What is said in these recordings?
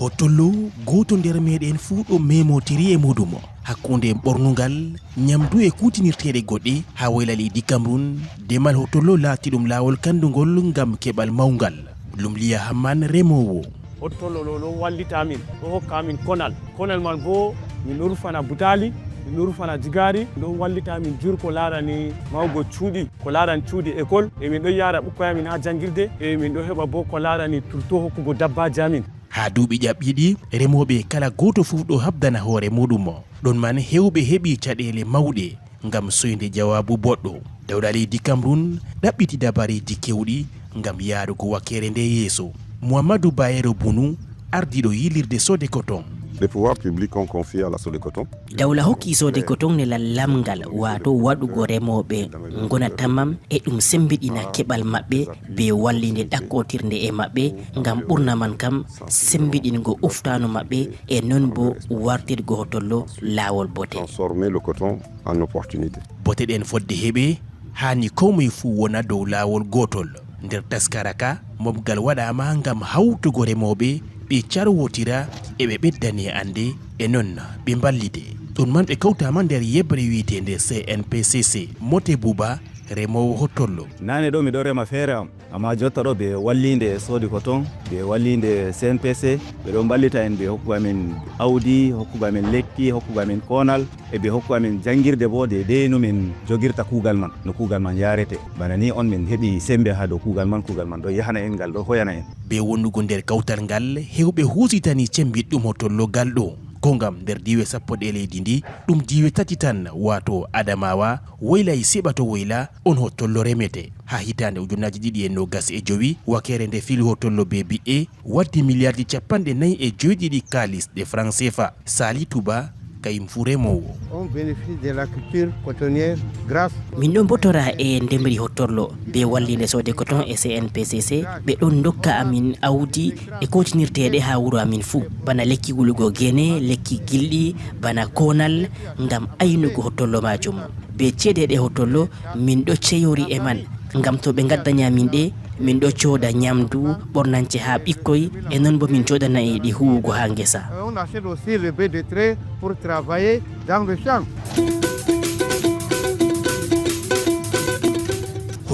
hottollo goto nder meɗen fuu ɗo memotiri e muɗum hakkunde ɓornugal nyamdu e kutinirteɗe goɗɗe ha wayla leydi Cameroun demal hottollo laati ɗum lawol kandugol ngam keɓal mawgal Lumliya Hamman remowo hottollo ɗo wallita min ɗo hokka min konal man bo min ɗo rufana butali min ɗo rufana jigari ɗo wallita min jur ko larani mawgo cuuɗi ko larani cuuɗi école e min ɗo yara ɓukkoy amin ha jangirde e min ɗo heɓa bo ko larani turto hokkugo dabbaji amin. ha duuɓi ƴaɓɓiɗi remoɓe kala goto fuu ɗo habdana hoore muɗum ɗon man hewɓe heɓi caɗele mawɗe ngam soyde jawabu boɗɗo dawɗa leydi Cameroun ɗaɓɓiti dabareji kewɗi ngam yaarugo wakkere nde yeeso. Mouhamadou Bayero Bounou ardiɗo yilirde Sode Coton. Les pouvoirs publics ont confié à la Sode Coton. Dawla hokki Sode Coton ne lamgal wato waɗugo remoɓe ngona tamam e ɗum sembiɗina keɓal maɓɓe be wallinde ɗakkotirde e maɓɓe ngam ɓurna man kam sembiɗingo uftanu maɓɓe e non bo wartirgo hottollo lawol bote. Transformer le coton en opportunité. Bote ɗen fodde heɓe hani komoye fuu wona dow lawol gotol nder taskara ka mobgal waɗama ngam hawtugo remoɓe ɓe carwotira e ɓe ɓeddani ande e non ɓe ballide ɗum man ɓe kawtama nder yebre wiitende CNPCC Mote Bouba remowo hottollo. Nane ɗo miɗo rema feere am amma jotta ɗo ɓe wallinde Sode Coton ɓe wallinde CNPC ɓe ɗo ballita en ɓe hokkuga min awdi hokkuga min lekki hokkuga min konal e ɓe hokkuga min jangirde bo de no min jogirta kuugal man no kuugal man yarete bana ni on min heɓi sembe ha dow kuugal man ɗo yahana en ngal ɗo hoyana en. Be wonnugo nder kawtal ngal hewɓe husitani cembiɗɗum hottollo gal ɗo ko ngam nder diwe sappo ɗe leydi ndi ɗum diwe tati tan wato Adamawa Woyla e Seɓato Woyla on hottollo remete ha hitande ujunaji 2025 wakere nde fili hottollo be bi'e waddi miliyardi 45 kalis de francs CFA. Sali Touba kayum fu remowo. On bénéficie de la culture cotonnière grâce min ɗon botora e ndemri hottollo be wallinde Sode Coton e CNPCC ɓe ɗon dokka amin awdi e kotinirteɗe ha wuro amin fuu bana lekki wulugo gene lekki gilɗi bana konal ngam aynugo hottollo majum be ceedeɗe hottollo min ɗo ceyori e man ngam to ɓe gaddanya min ɗe min ɗo cooda nyamdu ɓornance ha ɓikkoy e non bo min coodana e ɗi huwugo ha ngesa. On achète aussi le bé de trait pour travailler dans le champ.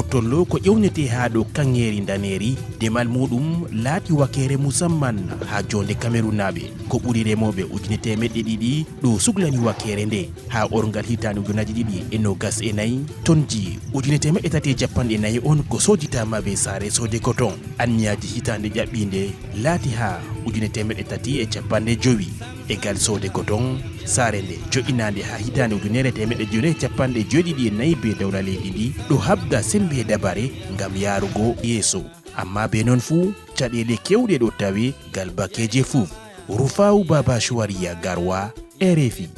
hottollo ko ƴewnete ha ɗo kangeri daneri demal muɗum laati wakere musamman ha jonde Camerounaɓe ko ɓuri remoɓe 200,000 ɗo suglani wakere nde ha orgal hitande 2024 tonji 340 on ko soditama be saare Sode Coton. Anniyaji hitande ƴaɓɓinde laati ha 350 egal Sode Coton saare nde jo'inande ha hitande 1974 be dawla leydi ndi ɗo habda sembe dabare ngam yarugo yeeso amma be non fuu caɗele kewɗe ɗo tawe gal bakeje fuf. Rufau Baba Chouaria Garwa, RFI.